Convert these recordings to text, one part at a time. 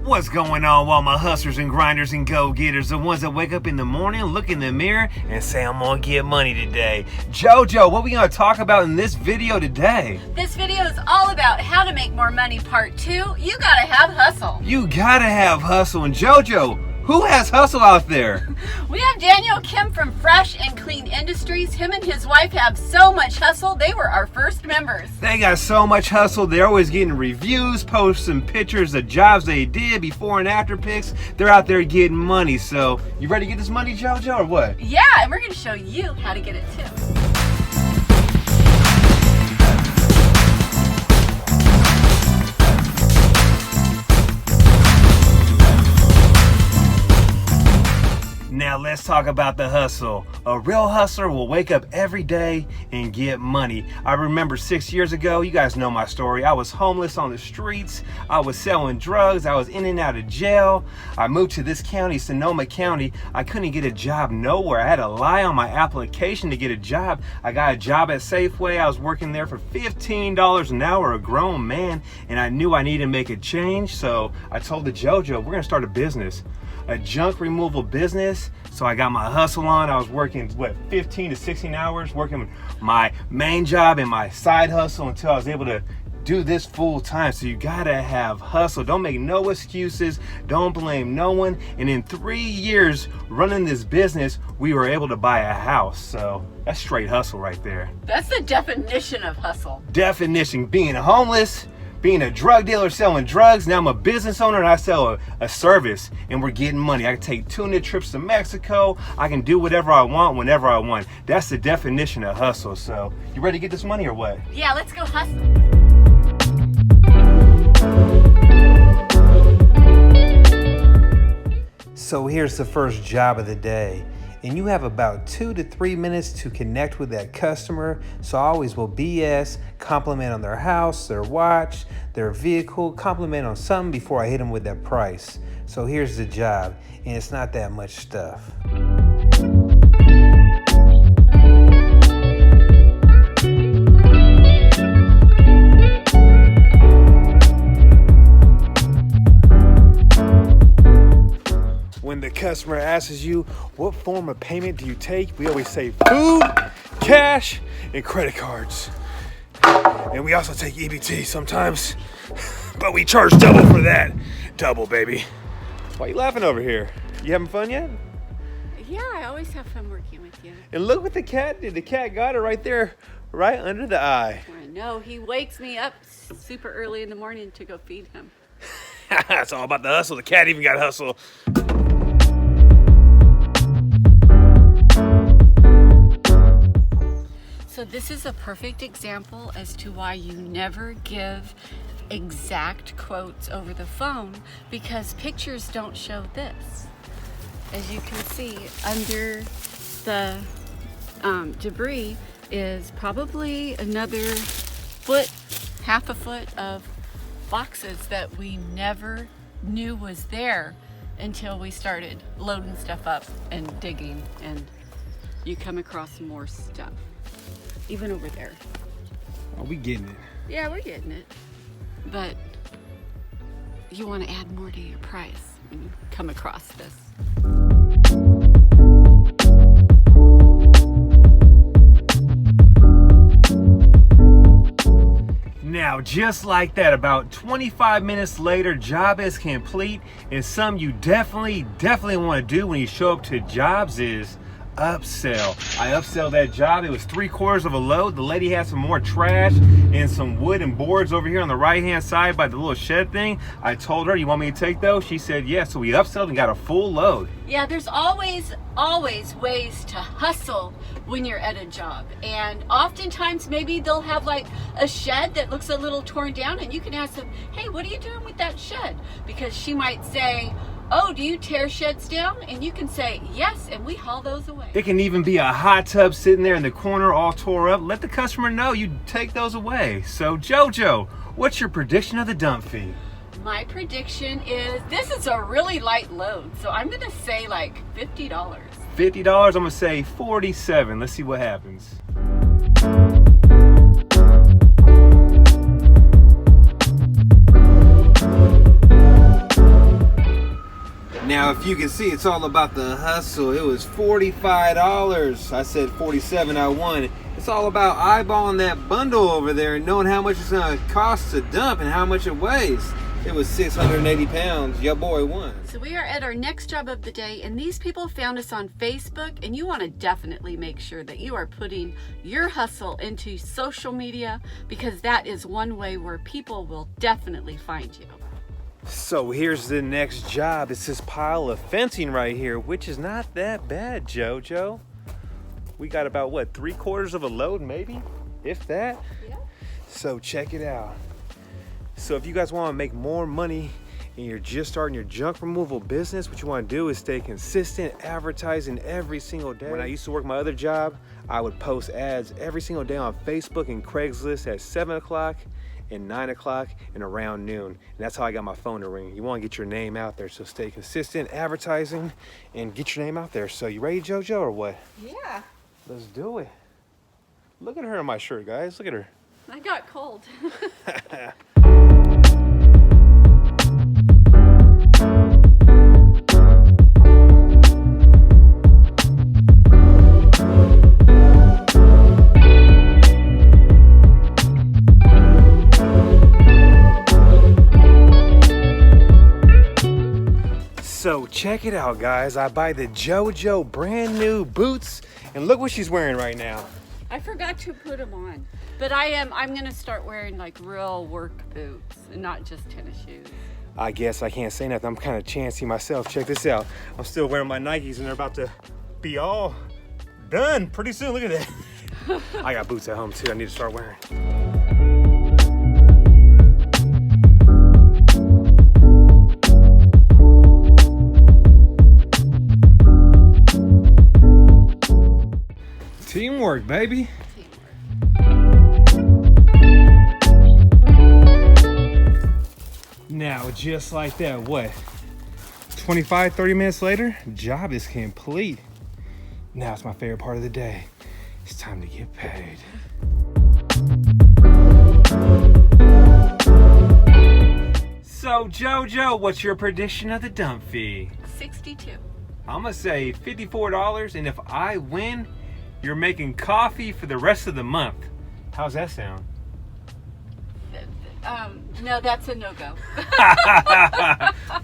What's going on, all my hustlers and grinders and go-getters, the ones that wake up in the morning, look in the mirror, and say, I'm gonna get money today? JoJo, what we gonna talk about in this video today? This video is all about how to make more money part 2. You gotta have hustle. You gotta have hustle. And JoJo, who has hustle out there? We have Daniel Kim from Fresh and Clean Industries. Him and his wife have so much hustle. They were our first members. They got so much hustle. They're always getting reviews, posting pictures of jobs they did, before and after pics. They're out there getting money. So, you ready to get this money, JoJo, or what? Yeah, and we're gonna show you how to get it too. Now let's talk about the hustle. A real hustler will wake up every day and get money. I remember 6 years ago, you guys know my story. I was homeless on the streets. I was selling drugs. I was in and out of jail. I moved to this county, Sonoma County. I couldn't get a job nowhere. I had to lie on my application to get a job. I got a job at Safeway. I was working there for $15 an hour, a grown man, and I knew I needed to make a change. So I told the JoJo, we're gonna start a business. A junk removal business. So I got my hustle on. I was working 15 to 16 hours, working my main job and my side hustle until I was able to do this full time. So you gotta have hustle. Don't make no excuses. Don't blame no one. And in 3 years running this business, we were able to buy a house. So that's straight hustle right there. That's the definition of hustle. Definition: being homeless, being a drug dealer selling drugs. Now I'm a business owner and I sell a service, and we're getting money. I can take tuna trips to Mexico. I can do whatever I want whenever I want. That's the definition of hustle. So you ready to get this money or what? Yeah, let's go hustle. So here's the first job of the day. And you have about 2 to 3 minutes to connect with that customer. So I always will BS, compliment on their house, their watch, their vehicle, compliment on something before I hit them with that price. So here's the job, and it's not that much stuff. When the customer asks you, what form of payment do you take? We always say food, cash, and credit cards. And we also take EBT sometimes, but we charge double for that. Double, baby. Why are you laughing over here? You having fun yet? Yeah, I always have fun working with you. And look what the cat did. The cat got it right there, right under the eye. I know, he wakes me up super early in the morning to go feed him. It's all about the hustle. The cat even got hustle. So this is a perfect example as to why you never give exact quotes over the phone, because pictures don't show this. As you can see, under the debris is probably another foot, half a foot of boxes that we never knew was there until we started loading stuff up and digging, and you come across more stuff. Even over there. Oh, we getting it. Yeah, we're getting it. But you want to add more to your price when you come across this. Now, just like that, about 25 minutes later, job is complete. And something you definitely want to do when you show up to jobs is upsell. I upsell that job. It was 3/4 of a load. The lady had some more trash and some wood and boards over here on the right hand side by the little shed thing. I told her, you want me to take those? She said yes. So we upselled and got a full load. Yeah, there's always ways to hustle when you're at a job. And oftentimes maybe they'll have like a shed that looks a little torn down, and you can ask them, hey, what are you doing with that shed? Because she might say, oh, do you tear sheds down? And you can say, yes, and we haul those away. It can even be a hot tub sitting there in the corner all tore up. Let the customer know you take those away. So JoJo, what's your prediction of the dump fee? My prediction is, this is a really light load, so I'm gonna say like $50. $50, I'm gonna say 47. Let's see what happens. if you can see, it's all about the hustle. It was $45. I said 47, I won. It's all about eyeballing that bundle over there and knowing how much it's gonna cost to dump and how much it weighs. It was 680 pounds. Your boy won. So we are at our next job of the day, and these people found us on Facebook, and you want to definitely make sure that you are putting your hustle into social media, because that is one way where people will definitely find you. So here's the next job. It's this pile of fencing right here, which is not that bad, JoJo. We got about, what, 3/4 of a load maybe, if that? Yeah. So check it out. So if you guys want to make more money and you're just starting your junk removal business, what you want to do is stay consistent, advertising every single day. When I used to work my other job, I would post ads every single day on Facebook and Craigslist at 7 o'clock and 9 o'clock and around noon. And that's how I got my phone to ring. You want to get your name out there, so stay consistent, advertising, and get your name out there. So you ready, JoJo, or what? Yeah. Let's do it. Look at her in my shirt, guys. Look at her. I got cold. So check it out, guys. I buy the JoJo brand new boots, and look what she's wearing right now. I forgot to put them on, but I'm gonna start wearing like real work boots and not just tennis shoes. I guess I can't say nothing. I'm kind of chancy myself. Check this out. I'm still wearing my Nikes, and they're about to be all done pretty soon. Look at that. I got boots at home too. I need to start wearing. Teamwork, baby. Now, just like that, what? 25, 30 minutes later, job is complete. Now it's my favorite part of the day. It's time to get paid. So, JoJo, what's your prediction of the dump fee? 62. I'm gonna say $54, and if I win, you're making coffee for the rest of the month. How's that sound? No, that's a no-go. All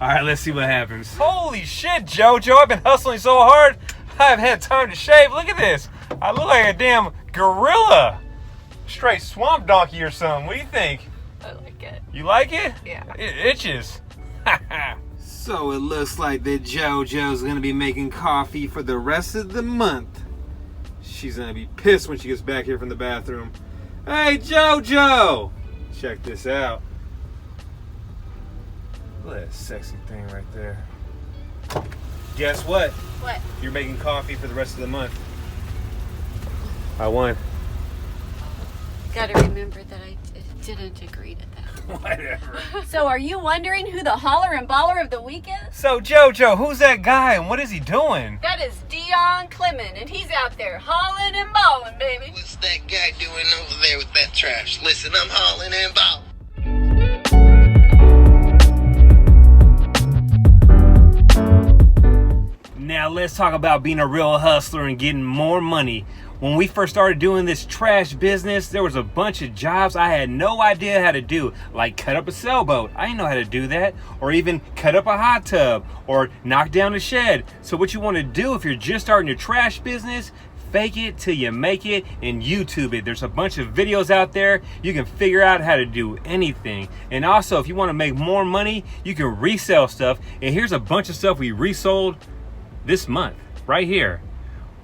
right, let's see what happens. Holy shit, JoJo, I've been hustling so hard, I haven't had time to shave. Look at this. I look like a damn gorilla. Straight swamp donkey or something. What do you think? I like it. You like it? Yeah. It itches. So it looks like that JoJo's gonna be making coffee for the rest of the month. She's gonna be pissed when she gets back here from the bathroom. Hey, JoJo! Check this out. Look at that sexy thing right there. Guess what? What? You're making coffee for the rest of the month. I won. Gotta remember that I didn't agree to that. Whatever. So are you wondering who the holler and baller of the week is? So, JoJo, who's that guy and what is he doing? That is Dion Clement, and he's out there hauling and balling, baby. What's that guy doing over there with that trash? Listen, I'm hauling and balling. Now let's talk about being a real hustler and getting more money. When we first started doing this trash business, there was a bunch of jobs I had no idea how to do, like cut up a sailboat. I didn't know how to do that. Or even cut up a hot tub or knock down a shed. So what you want to do if you're just starting your trash business, fake it till you make it and YouTube it. There's a bunch of videos out there. You can figure out how to do anything. And also, if you want to make more money, you can resell stuff. And here's a bunch of stuff we resold this month, right here.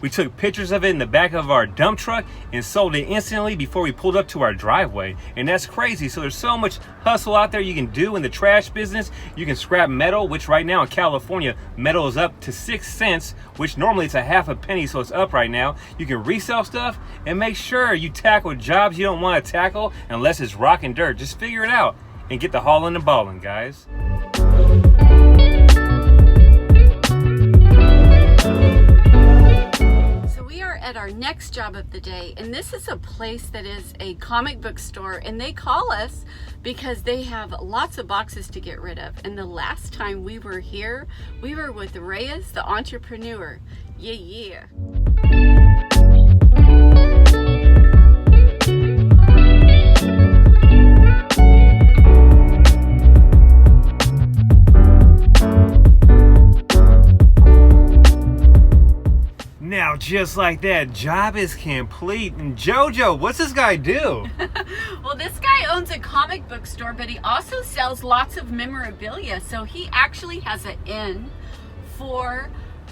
We took pictures of it in the back of our dump truck and sold it instantly before we pulled up to our driveway. And that's crazy. So there's so much hustle out there you can do in the trash business. You can scrap metal, which right now in California, metal is up to 6 cents, which normally it's a half a penny, so it's up right now. You can resell stuff and make sure you tackle jobs you don't want to tackle unless it's rock and dirt. Just figure it out and get the hauling and balling, guys. we are at our next job of the day, and this is a place that is a comic book store, and they call us because they have lots of boxes to get rid of. And the last time we were here, we were with Reyes, the entrepreneur. Yeah. Now, just like that, job is complete. And JoJo, what's this guy do? Well, this guy owns a comic book store, but he also sells lots of memorabilia. So he actually has an inn for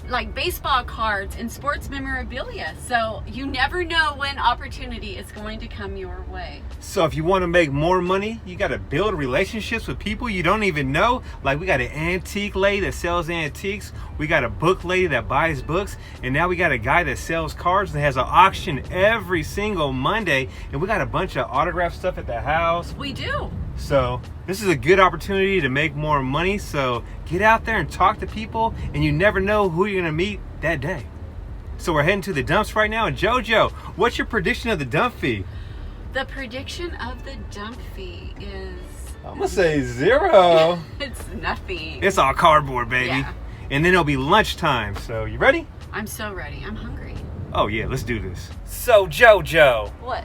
like baseball cards and sports memorabilia. So you never know when opportunity is going to come your way. So if you want to make more money, you got to build relationships with people you don't even know. Like we got an antique lady that sells antiques. We got a book lady that buys books. And now we got a guy that sells cards and has an auction every single Monday. And we got a bunch of autograph stuff at the house. We do. So this is a good opportunity to make more money. So get out there and talk to people, and you never know who you're gonna meet that day. So we're heading to the dumps right now. And JoJo, what's your prediction of the dump fee? The prediction of the dump fee is... I'm gonna say 0. It's nothing. It's all cardboard, baby. Yeah. And then it'll be lunchtime. So you ready? I'm so ready. I'm hungry. Oh yeah, let's do this. So JoJo, What?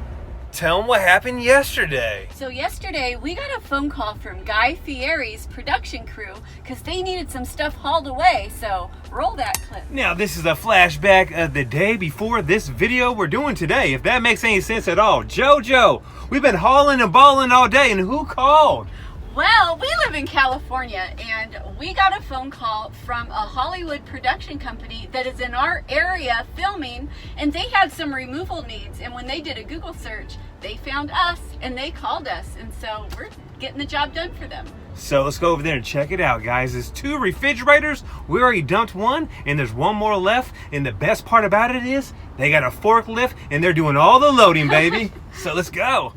tell them what happened yesterday. So yesterday we got a phone call from Guy Fieri's production crew because they needed some stuff hauled away. So roll that clip. Now this is a flashback of the day before this video we're doing today, if that makes any sense at all. JoJo, we've been hauling and balling all day, and who called? Well, we live in California, and we got a phone call from a Hollywood production company that is in our area filming, and they had some removal needs. And when they did a Google search, they found us and they called us, and so we're getting the job done for them. So let's go over there and check it out, guys. There's 2 refrigerators. We already dumped one, and there's one more left. And the best part about it is they got a forklift, and they're doing all the loading, baby. So let's go.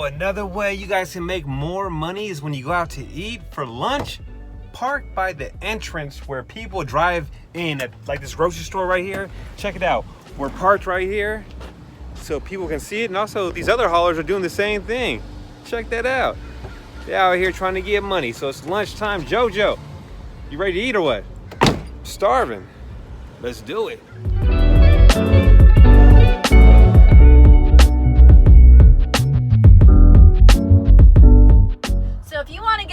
Another way you guys can make more money is when you go out to eat for lunch. Park by the entrance where people drive in, at like this grocery store right here. Check it out. We're parked right here so people can see it, and also these other haulers are doing the same thing. Check that out. They're out here trying to get money. So it's lunchtime. JoJo, you ready to eat or what? Starving. Let's do it.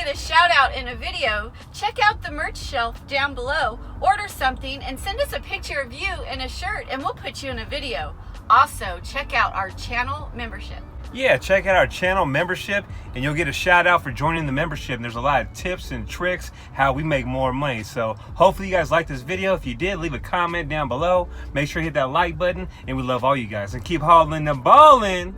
A shout out in a video, check out the merch shelf down below, order something and send us a picture of you in a shirt and we'll put you in a video. Also, check out our channel membership. Yeah, check out our channel membership and you'll get a shout out for joining the membership. And there's a lot of tips and tricks how we make more money. So hopefully you guys liked this video. If you did, leave a comment down below. Make sure you hit that like button, and we love all you guys. And keep hauling and balling.